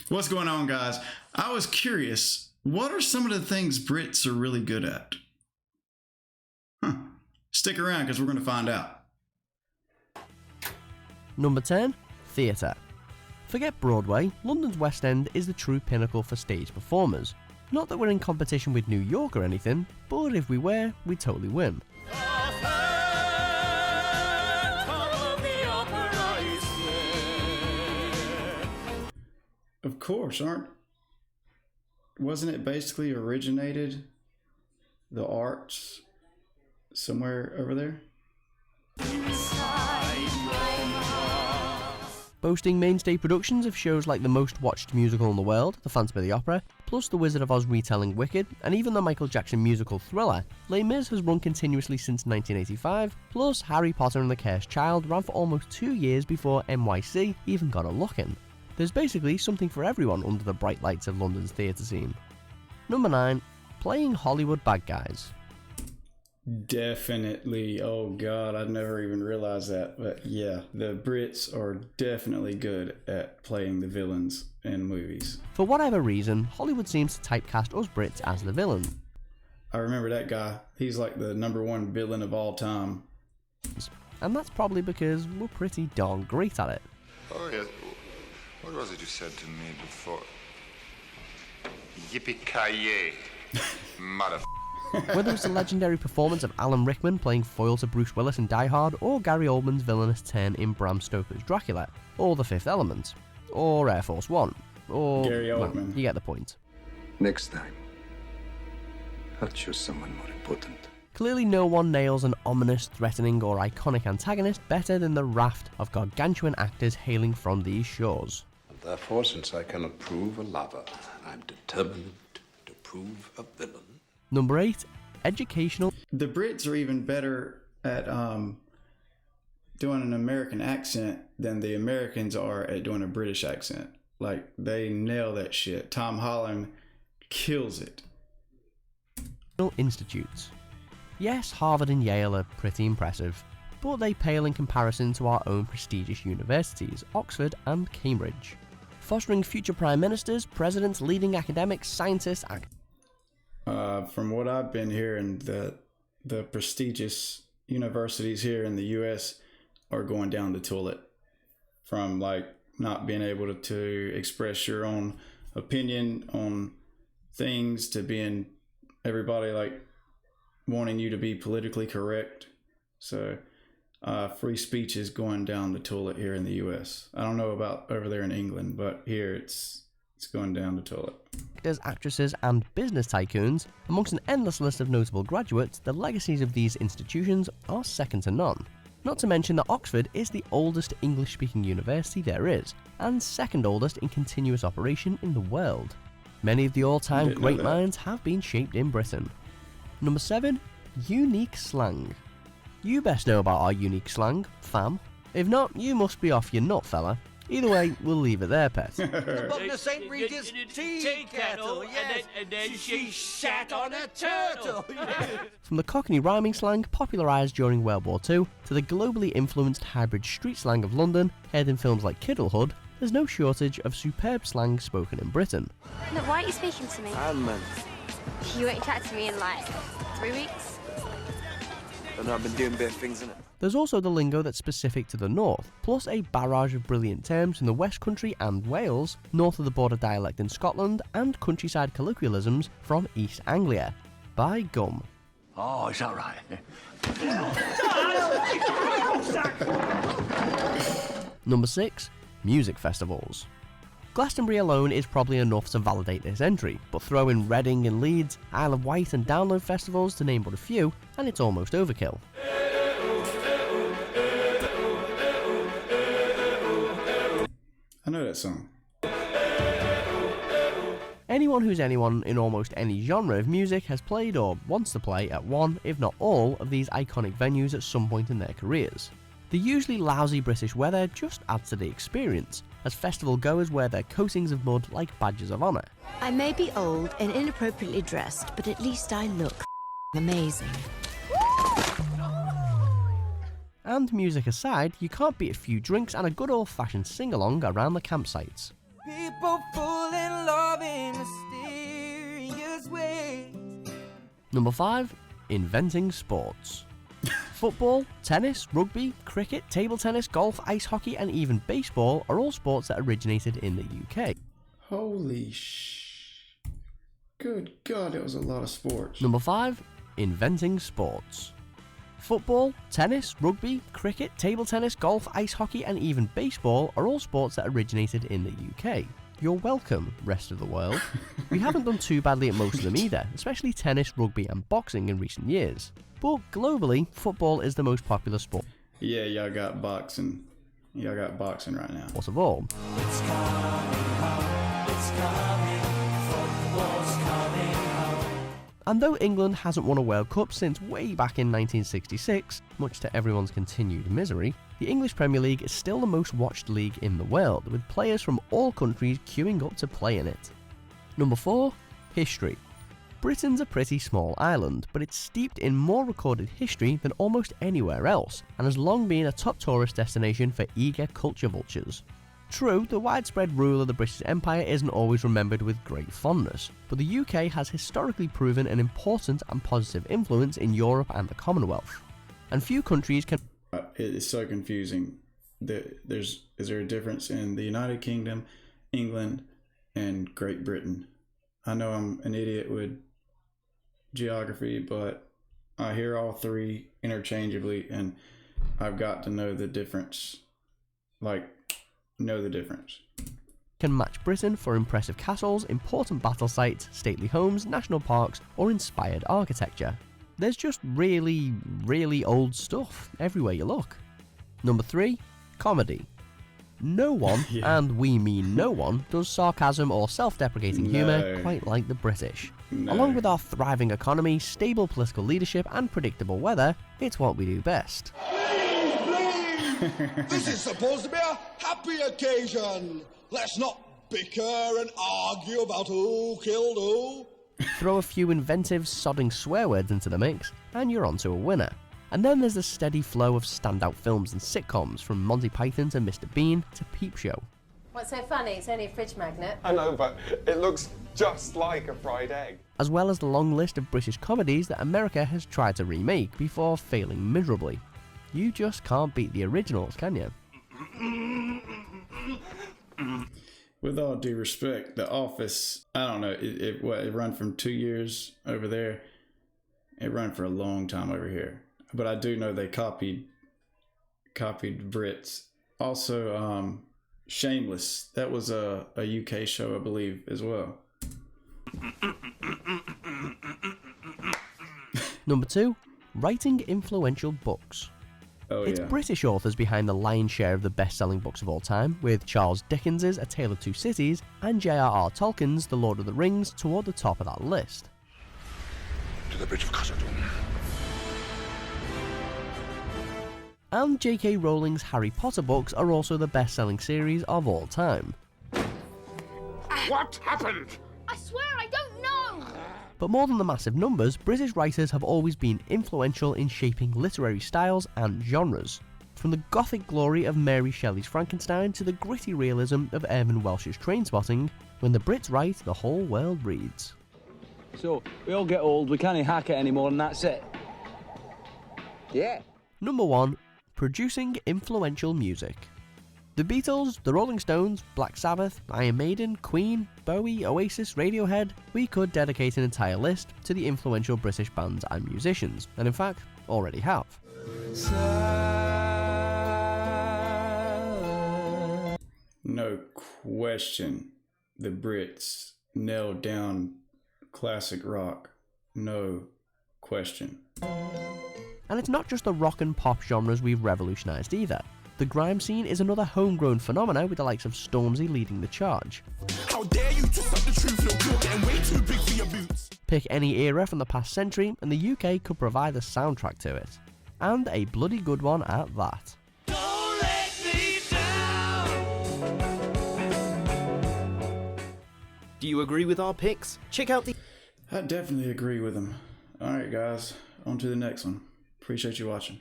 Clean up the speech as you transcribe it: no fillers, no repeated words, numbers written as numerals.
What's going on, guys? I was curious, what are some of the things Brits are really good at? Stick around because we're going to find out. Number 10. Theatre. Forget Broadway, London's West End is the true pinnacle for stage performers. Not that we're in competition with New York or anything, but if we were, we'd totally win. Of course, wasn't it basically originated the arts somewhere over there? Boasting mainstay productions of shows like the most watched musical in the world, The Phantom of the Opera, plus the Wizard of Oz retelling Wicked, and even the Michael Jackson musical Thriller, Les Mis has run continuously since 1985, plus Harry Potter and the Cursed Child ran for almost 2 years before NYC even got a look in. There's basically something for everyone under the bright lights of London's theatre scene. Number 9. Playing Hollywood bad guys. Definitely. Oh god, I'd never even realized that. But yeah, the Brits are definitely good at playing the villains in movies. For whatever reason, Hollywood seems to typecast us Brits as the villain. I remember that guy. He's like the #1 villain of all time. And that's probably because we're pretty darn great at it. Oh yes. What was it you said to me before? Yippee-ki-yay, mother. Whether it's the legendary performance of Alan Rickman playing foil to Bruce Willis in Die Hard, or Gary Oldman's villainous turn in Bram Stoker's Dracula, or The Fifth Element, or Air Force One, or... Gary Oldman. Well, you get the point. Next time, I'll choose someone more important. Clearly no one nails an ominous, threatening, or iconic antagonist better than the raft of gargantuan actors hailing from these shores. Therefore, since I cannot prove a lover, I'm determined to prove a villain. Number 8. Educational. The Brits are even better at doing an American accent than the Americans are at doing a British accent. Like, they nail that shit. Tom Holland kills it. Institutes. Yes, Harvard and Yale are pretty impressive, but they pale in comparison to our own prestigious universities, Oxford and Cambridge. Fostering future prime ministers, presidents, leading academics, scientists, from what I've been hearing, the prestigious universities here in the U.S. are going down the toilet. From like not being able to express your own opinion on things to being everybody like wanting you to be politically correct. So free speech is going down the toilet here in the U.S. I don't know about over there in England, but here it's going down the toilet. Actors, actresses, and business tycoons, amongst an endless list of notable graduates, the legacies of these institutions are second to none. Not to mention that Oxford is the oldest English-speaking university there is, and second oldest in continuous operation in the world. Many of the all-time great minds have been shaped in Britain. Number 7. Unique slang. You best know about our unique slang, fam. If not, you must be off your nut, fella. Either way, we'll leave it there, pet. The St. Regis tea kettle, yes. And then she shat on a turtle. From the Cockney rhyming slang popularised during World War II to the globally influenced hybrid street slang of London, heard in films like Kiddlehood, there's no shortage of superb slang spoken in Britain. Look, why aren't you speaking to me? You won't chat to me in like 3 weeks? I know I've been doing big things, innit? There's also the lingo that's specific to the north, plus a barrage of brilliant terms from the West Country and Wales, north of the border dialect in Scotland, and countryside colloquialisms from East Anglia. By gum. Oh, is that right? Number 6. Music festivals. Glastonbury alone is probably enough to validate this entry, but throw in Reading and Leeds, Isle of Wight and Download festivals to name but a few, and it's almost overkill. I know that song. Anyone who's anyone in almost any genre of music has played or wants to play at one, if not all, of these iconic venues at some point in their careers. The usually lousy British weather just adds to the experience, as festival goers wear their coatings of mud like badges of honour. I may be old and inappropriately dressed, but at least I look amazing. And music aside, you can't beat a few drinks and a good old-fashioned sing-along around the campsites. People full Number 5. Inventing sports. Football, tennis, rugby, cricket, table tennis, golf, ice hockey and even baseball are all sports that originated in the UK. Holy Good God, it was a lot of sports. Number 5. Inventing sports. Football, tennis, rugby, cricket, table tennis, golf, ice hockey and even baseball are all sports that originated in the UK. You're welcome, rest of the world. We haven't done too badly at most of them either, especially tennis, rugby and boxing in recent years. But globally, football is the most popular sport. Yeah, y'all got boxing. Y'all got boxing right now. Of all. It's coming home. It's coming. Football's coming home. And though England hasn't won a World Cup since way back in 1966, much to everyone's continued misery, the English Premier League is still the most watched league in the world, with players from all countries queuing up to play in it. Number 4. History. Britain's a pretty small island, but it's steeped in more recorded history than almost anywhere else, and has long been a top tourist destination for eager culture vultures. True, the widespread rule of the British Empire isn't always remembered with great fondness, but the UK has historically proven an important and positive influence in Europe and the Commonwealth. And few countries can... It's so confusing. Is there a difference in the United Kingdom, England, and Great Britain? I know I'm an idiot with geography, but I hear all three interchangeably, and I've got to know the difference. Know the difference. Can match Britain for impressive castles, important battle sites, stately homes, national parks, or inspired architecture. There's just really, really old stuff everywhere you look. Number 3. Comedy. No one, and we mean no one, does sarcasm or self-deprecating humour quite like the British. Along with our thriving economy, stable political leadership and predictable weather, it's what we do best. Please! This is supposed to be a happy occasion. Let's not bicker and argue about who killed who. Throw a few inventive, sodding swear words into the mix, and you're onto a winner. And then there's the steady flow of standout films and sitcoms, from Monty Python to Mr. Bean to Peep Show. What's so funny? It's only a fridge magnet. I know, but it looks just like a fried egg. As well as the long list of British comedies that America has tried to remake before failing miserably. You just can't beat the originals, can you? With all due respect, The Office, I don't know, it ran from 2 years over there. It ran for a long time over here. But I do know they copied Brits. Also, Shameless, that was a UK show, I believe, as well. Number 2, writing influential books. It's British authors behind the lion's share of the best-selling books of all time, with Charles Dickens's A Tale of Two Cities and J.R.R. Tolkien's The Lord of the Rings toward the top of that list. To the Bridge of Khazad-dûm. And J.K. Rowling's Harry Potter books are also the best-selling series of all time. What happened? I swear I don't know! But more than the massive numbers, British writers have always been influential in shaping literary styles and genres. From the gothic glory of Mary Shelley's Frankenstein to the gritty realism of Irvine Welsh's Trainspotting, when the Brits write, the whole world reads. So, we all get old, we can't hack it anymore, and that's it. Yeah. Number 1. Producing influential music. The Beatles, the Rolling Stones, Black Sabbath, Iron Maiden, Queen, Bowie, Oasis, Radiohead. We could dedicate an entire list to the influential British bands and musicians, and in fact, already have. No question, the Brits nailed down classic rock. No question. And it's not just the rock and pop genres we've revolutionised either. The grime scene is another homegrown phenomena, with the likes of Stormzy leading the charge. How dare you twist up the truth, look, you're getting way too big for your boots. Pick any era from the past century and the UK could provide a soundtrack to it. And a bloody good one at that. Don't let me down. Do you agree with our picks? Check out the... I definitely agree with them. Alright guys, on to the next one. Appreciate you watching.